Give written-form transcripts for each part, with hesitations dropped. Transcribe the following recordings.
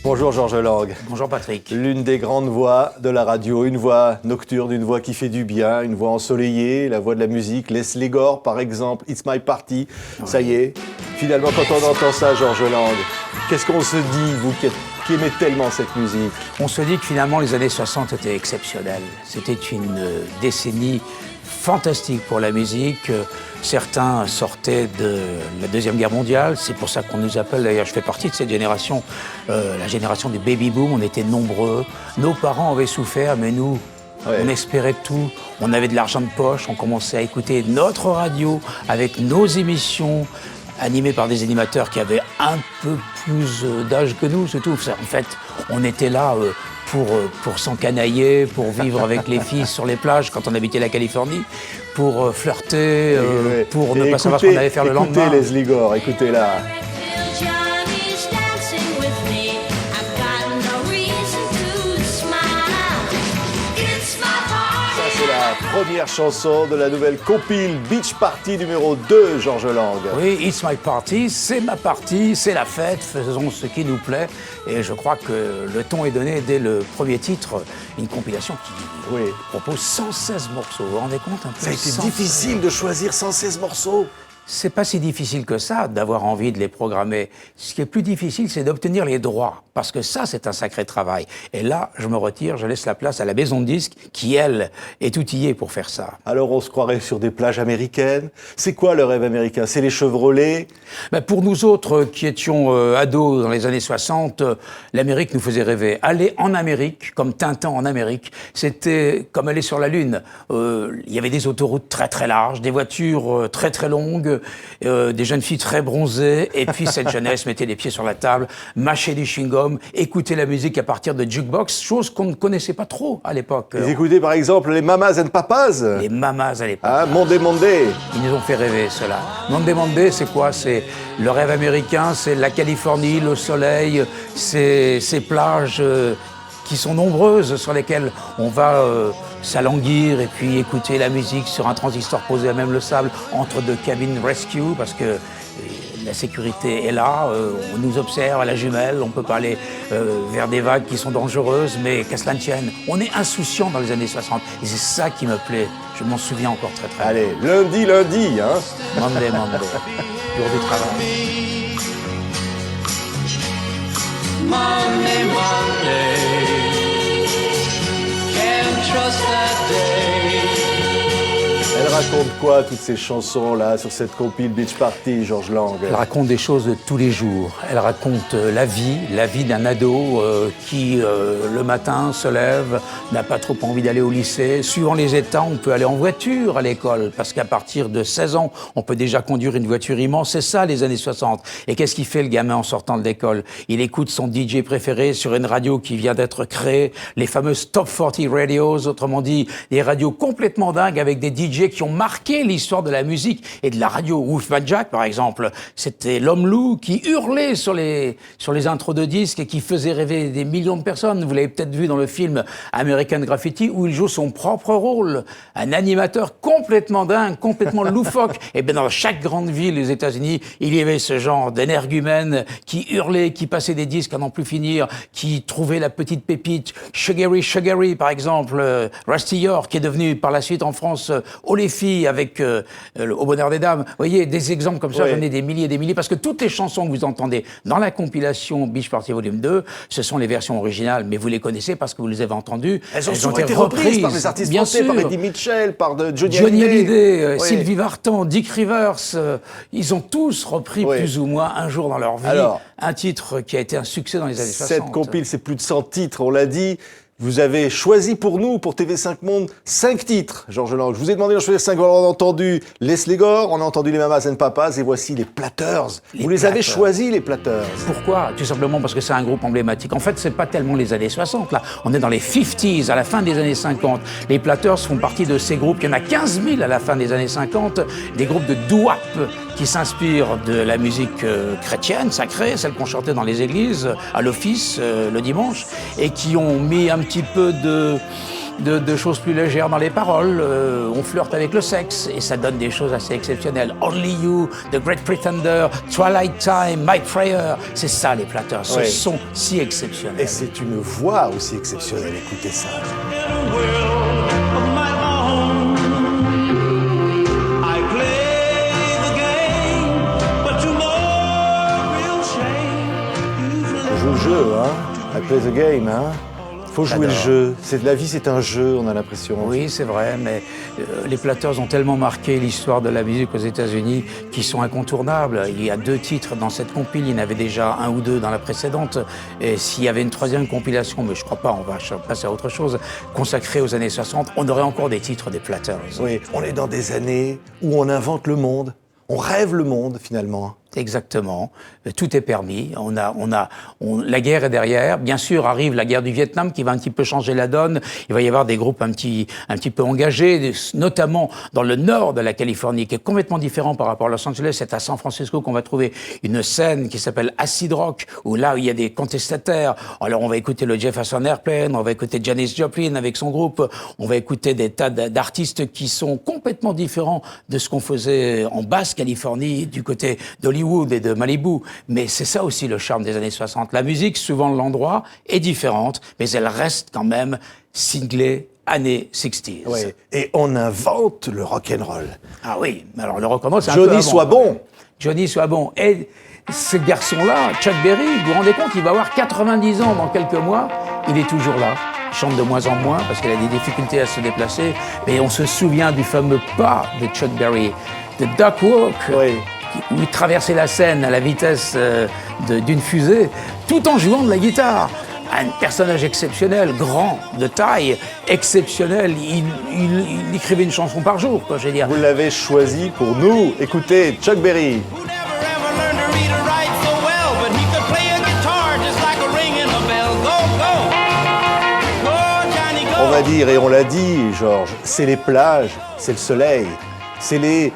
Bonjour Georges Lang. Bonjour Patrick. L'une des grandes voix de la radio, une voix nocturne, une voix qui fait du bien, une voix ensoleillée, la voix de la musique. Leslie Gore par exemple, It's My Party. Oui. Ça y est, finalement quand on entend ça, Georges Lang, qu'est-ce qu'on se dit, vous qui aimez tellement cette musique? On se dit que finalement les années 60 étaient exceptionnelles. C'était une décennie fantastique pour la musique. Certains sortaient de la Deuxième Guerre mondiale. C'est pour ça qu'on nous appelle, d'ailleurs, je fais partie de cette génération, la génération du baby-boom. On était nombreux. Nos parents avaient souffert, mais nous, on espérait tout. On avait de l'argent de poche. On commençait à écouter notre radio avec nos émissions animées par des animateurs qui avaient un peu plus d'âge que nous, c'est tout. En fait, on était là pour s'encanailler, pour vivre avec les filles sur les plages quand on habitait la Californie, pour flirter, pour ne pas savoir ce qu'on allait faire le lendemain. Écoutez Leslie Gore, écoutez-la. Première chanson de la nouvelle compile Beach Party numéro 2, Georges Lang. Oui, It's My Party, c'est ma partie, c'est la fête, faisons ce qui nous plaît. Et je crois que le ton est donné dès le premier titre, une compilation qui propose 116 morceaux. Vous vous rendez compte un peu? Ça a été difficile de choisir 116 morceaux. C'est pas si difficile que ça d'avoir envie de les programmer. Ce qui est plus difficile, c'est d'obtenir les droits. Parce que ça, c'est un sacré travail. Et là, je me retire, je laisse la place à la maison de disques qui, elle, est outillée pour faire ça. Alors, on se croirait sur des plages américaines. C'est quoi le rêve américain? C'est les Chevrolet? Pour nous autres qui étions ados dans les années 60, l'Amérique nous faisait rêver. Aller en Amérique, comme Tintin en Amérique, c'était comme aller sur la Lune. Il y avait des autoroutes très très larges, des voitures très très longues, des jeunes filles très bronzées, et puis cette jeunesse mettait les pieds sur la table, mâchait du chewing-gum, écoutait la musique à partir de jukebox, chose qu'on ne connaissait pas trop à l'époque. Vous écoutez par exemple les Mamas and Papas? Les Mamas à l'époque. Ah, Monday Monday. Ils nous ont fait rêver, cela. Monday Monday, c'est quoi? C'est le rêve américain, c'est la Californie, le soleil, c'est ces plages qui sont nombreuses, sur lesquelles on va s'alanguir et puis écouter la musique sur un transistor posé à même le sable entre deux cabines rescue, parce que la sécurité est là, on nous observe à la jumelle, on peut pas aller vers des vagues qui sont dangereuses, mais qu'à cela ne tienne, on est insouciant dans les années 60. Et c'est ça qui me plaît, je m'en souviens encore très très bien. Allez, lundi, hein. Monday, jour du travail. Monday, can't trust that day. Elle raconte quoi, toutes ces chansons-là, sur cette compile Beach Party, Georges Lang? Elle raconte des choses de tous les jours. Elle raconte la vie d'un ado qui, le matin, se lève, n'a pas trop envie d'aller au lycée. Suivant les états, on peut aller en voiture à l'école, parce qu'à partir de 16 ans, on peut déjà conduire une voiture immense. C'est ça, les années 60. Et qu'est-ce qu'il fait, le gamin, en sortant de l'école? Il écoute son DJ préféré sur une radio qui vient d'être créée, les fameuses Top 40 Radios, autrement dit, des radios complètement dingues avec des DJ qui ont marqué l'histoire de la musique et de la radio. Wolfman Jack, par exemple, c'était l'homme loup qui hurlait sur les intros de disques et qui faisait rêver des millions de personnes. Vous l'avez peut-être vu dans le film American Graffiti, où il joue son propre rôle. Un animateur complètement dingue, complètement loufoque. Et bien, dans chaque grande ville des États-Unis, il y avait ce genre d'énergumène qui hurlait, qui passait des disques à n'en plus finir, qui trouvait la petite pépite. Sugary, par exemple, Rusty York, qui est devenu par la suite en France les filles avec Au bonheur des dames. Vous voyez, des exemples comme ça, j'en ai des milliers et des milliers, parce que toutes les chansons que vous entendez dans la compilation Beach Party Volume 2, ce sont les versions originales, mais vous les connaissez parce que vous les avez entendues. Elles ont été reprises par des artistes bien français, sûr. par Eddie Mitchell, par Johnny Hallyday, Sylvie Vartan, Dick Rivers, ils ont tous repris plus ou moins un jour dans leur vie un titre qui a été un succès dans les années 60. Cette compile, c'est plus de 100 titres, on l'a dit. Vous avez choisi pour nous, pour TV5 Monde, 5 titres, Georges Lang. Je vous ai demandé d'en choisir 5. On a entendu Leslie Gore, on a entendu les Mamas and Papas, et voici les Platters. Vous les avez choisis, les Platters. Pourquoi? Tout simplement parce que c'est un groupe emblématique. En fait, c'est pas tellement les années 60, là. On est dans les 50s, à la fin des années 50. Les Platters font partie de ces groupes. Il y en a 15 000 à la fin des années 50. Des groupes de doo-wop qui s'inspirent de la musique chrétienne, sacrée, celle qu'on chantait dans les églises, à l'office, le dimanche, et qui ont mis un petit peu de choses plus légères dans les paroles. On flirte avec le sexe et ça donne des choses assez exceptionnelles. Only You, The Great Pretender, Twilight Time, My Prayer. C'est ça les Platters, ce sont si exceptionnels. Et c'est une voix aussi exceptionnelle, écoutez ça. Joue le jeu, hein. I play the game, hein. Faut jouer le jeu. La vie, c'est un jeu, on a l'impression. Oui, c'est vrai, mais les Platters ont tellement marqué l'histoire de la musique aux États-Unis qu'ils sont incontournables. Il y a 2 titres dans cette compile, il y en avait déjà 1 ou 2 dans la précédente. Et s'il y avait une 3e compilation, mais je crois pas, on va passer à autre chose, consacrée aux années 60, on aurait encore des titres des Platters. Oui, on est dans des années où on invente le monde. On rêve le monde, finalement. Exactement. Tout est permis. La guerre est derrière. Bien sûr, arrive la guerre du Vietnam qui va un petit peu changer la donne. Il va y avoir des groupes un petit peu engagés, notamment dans le nord de la Californie, qui est complètement différent par rapport à Los Angeles. C'est à San Francisco qu'on va trouver une scène qui s'appelle Acid Rock, où là, il y a des contestataires. Alors, on va écouter le Jefferson Airplane, on va écouter Janis Joplin avec son groupe, on va écouter des tas d'artistes qui sont complètement différents de ce qu'on faisait en Basse-Californie, du côté d'Hollywood et de Malibu. Mais c'est ça aussi le charme des années 60. La musique, suivant l'endroit, est différente, mais elle reste quand même singlée années 60s. Oui. Et on invente le rock'n'roll. Ah oui, mais alors le rock'n'roll, c'est un peu Johnny avant. soit bon. Johnny soit bon. Et ce garçon-là, Chuck Berry, vous vous rendez compte, il va avoir 90 ans dans quelques mois, il est toujours là. Il chante de moins en moins parce qu'il a des difficultés à se déplacer. Mais on se souvient du fameux pas de Chuck Berry, de Duck Walk. Oui. Où il traversait la scène à la vitesse d'une fusée, tout en jouant de la guitare. Un personnage exceptionnel, grand, de taille, exceptionnel. Il écrivait une chanson par jour, quoi, je veux dire. Vous l'avez choisi pour nous. Écoutez, Chuck Berry. On va dire, et on l'a dit, Georges, c'est les plages, c'est le soleil, c'est les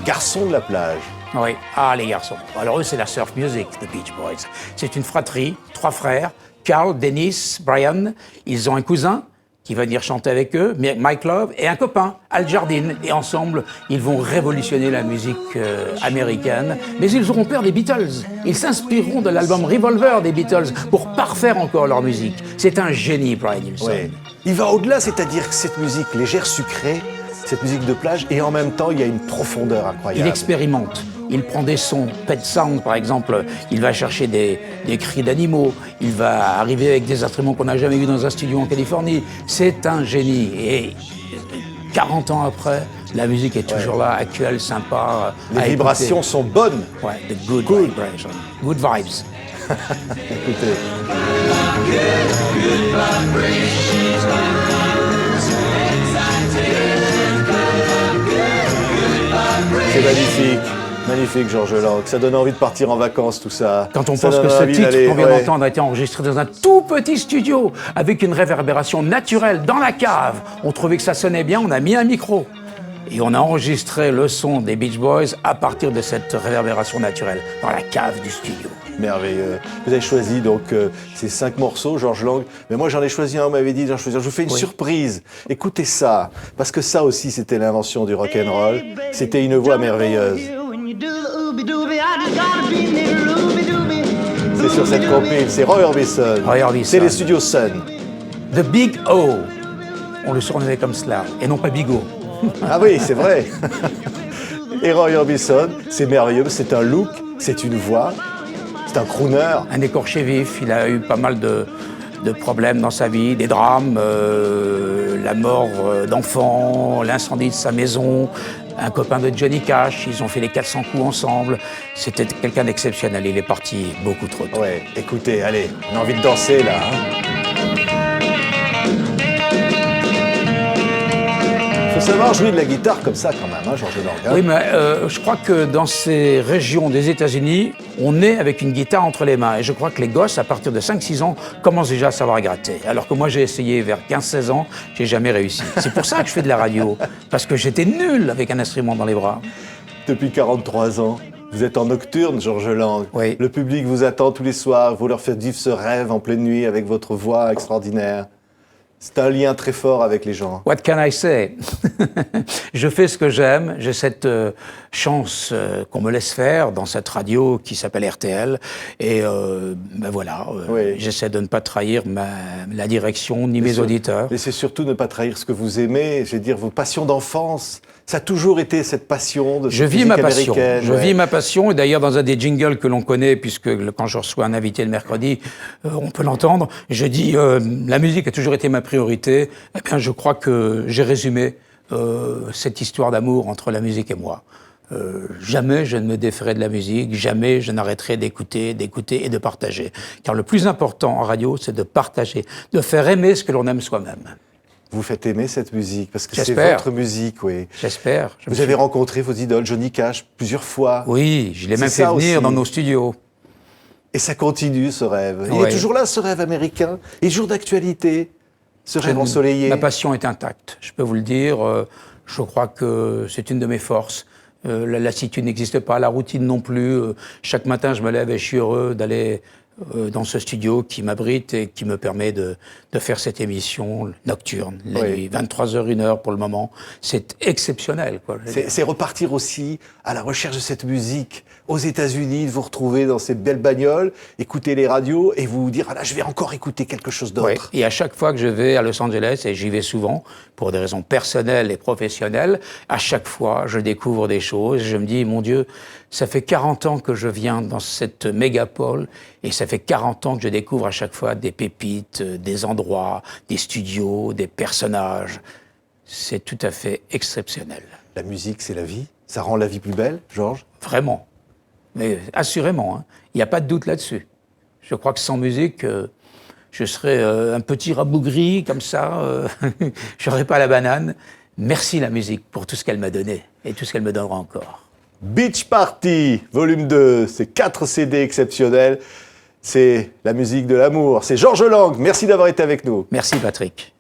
garçons de la plage. Oui, les garçons. Alors eux, c'est la surf music, The Beach Boys. C'est une fratrie, 3 frères, Carl, Dennis, Brian. Ils ont un cousin qui va venir chanter avec eux, Mike Love, et un copain, Al Jardine. Et ensemble, ils vont révolutionner la musique américaine. Mais ils auront peur des Beatles. Ils s'inspireront de l'album Revolver des Beatles pour parfaire encore leur musique. C'est un génie, Brian Wilson. Ouais. Il va au-delà, c'est-à-dire que cette musique légère, sucrée, cette musique de plage, et en même temps, il y a une profondeur incroyable. Il expérimente. Il prend des sons, Pet Sound par exemple, il va chercher des cris d'animaux, il va arriver avec des instruments qu'on n'a jamais vus dans un studio en Californie. C'est un génie. Et 40 ans après, la musique est toujours là, actuelle, sympa. Les vibrations sont bonnes. Ouais, the good vibration. Good vibes. Écoutez. C'est magnifique. Magnifique, Georges Lang. Ça donne envie de partir en vacances, tout ça. Quand on ça pense que donne ce envie titre d'aller, qu'on vient d'entendre a été enregistré dans un tout petit studio, avec une réverbération naturelle dans la cave, on trouvait que ça sonnait bien, on a mis un micro. Et on a enregistré le son des Beach Boys à partir de cette réverbération naturelle, dans la cave du studio. Merveilleux. Vous avez choisi donc ces 5 morceaux, Georges Lang. Mais moi, j'en ai choisi un, on m'avait dit, je vous fais une surprise. Écoutez ça, parce que ça aussi, c'était l'invention du rock'n'roll. C'était une voix merveilleuse. C'est sur cette compile, c'est Roy Orbison. Roy Orbison. C'est les studios Sun. The Big O, on le surnommait comme cela, et non pas Big O. Ah oui, c'est vrai. Et Roy Orbison, c'est merveilleux, c'est un look, c'est une voix, c'est un crooner. Un écorché vif, il a eu pas mal de problèmes dans sa vie, des drames, la mort d'enfants, l'incendie de sa maison, un copain de Johnny Cash, ils ont fait les 400 coups ensemble. C'était quelqu'un d'exceptionnel, il est parti beaucoup trop tôt. Ouais, écoutez, allez, on a envie de danser là. Faut savoir jouer de la guitare comme ça quand même, hein, Georges Lang. Oui, mais je crois que dans ces régions des États-Unis, on est avec une guitare entre les mains. Et je crois que les gosses, à partir de 5-6 ans, commencent déjà à savoir gratter. Alors que moi, j'ai essayé vers 15-16 ans, j'ai jamais réussi. C'est pour ça que je fais de la radio, parce que j'étais nul avec un instrument dans les bras. Depuis 43 ans, vous êtes en nocturne, Georges Lang. Oui. Le public vous attend tous les soirs, vous leur faites vivre ce rêve en pleine nuit avec votre voix extraordinaire. C'est un lien très fort avec les gens. What can I say? Je fais ce que j'aime. J'ai cette chance qu'on me laisse faire dans cette radio qui s'appelle RTL. Et ben voilà, Oui. j'essaie de ne pas trahir la direction ni mes auditeurs. Mais c'est surtout ne pas trahir ce que vous aimez, je veux dire, vos passions d'enfance. Ça a toujours été cette passion de Je cette vis musique ma passion. américaine. Je vis ma passion. Et d'ailleurs, dans un des jingles que l'on connaît, puisque quand je reçois un invité le mercredi, on peut l'entendre, je dis la musique a toujours été ma priorité. Eh bien, je crois que j'ai résumé cette histoire d'amour entre la musique et moi. Jamais je ne me déferai de la musique, jamais je n'arrêterai d'écouter et de partager. Car le plus important en radio, c'est de partager, de faire aimer ce que l'on aime soi-même. Vous faites aimer cette musique, parce que c'est J'espère. votre musique, oui. J'espère. Vous avez rencontré vos idoles, Johnny Cash, plusieurs fois. Oui, je l'ai même C'est fait ça venir aussi. dans nos studios. Et ça continue, ce rêve. Il Ouais. est toujours là, ce rêve américain. Il est toujours d'actualité, ce rêve ensoleillé. Ma passion est intacte, je peux vous le dire. Je crois que c'est une de mes forces. La lassitude n'existe pas, la routine non plus. Chaque matin, je me lève et je suis heureux d'aller dans ce studio qui m'abrite et qui me permet de faire cette émission nocturne, la Oui. nuit, 23h, 1h pour le moment. C'est exceptionnel, quoi. C'est repartir aussi à la recherche de cette musique aux États-Unis, de vous retrouver dans ces belles bagnoles, écouter les radios et vous dire, ah là, je vais encore écouter quelque chose Ouais. d'autre. Et à chaque fois que je vais à Los Angeles, et j'y vais souvent pour des raisons personnelles et professionnelles, à chaque fois, je découvre des choses. Je me dis, mon Dieu, ça fait 40 ans que je viens dans cette mégapole et ça fait 40 ans que je découvre à chaque fois des pépites, des endroits, des studios, des personnages. C'est tout à fait exceptionnel. La musique, c'est la vie. Ça rend la vie plus belle, Georges. Vraiment. Mais assurément, hein. Il n'y a pas de doute là-dessus. Je crois que sans musique, je serais un petit rabougri comme ça, je n'aurais pas la banane. Merci la musique pour tout ce qu'elle m'a donné et tout ce qu'elle me donnera encore. Beach Party, volume 2, c'est 4 CD exceptionnels. C'est la musique de l'amour. C'est Georges Lang. Merci d'avoir été avec nous. Merci Patrick.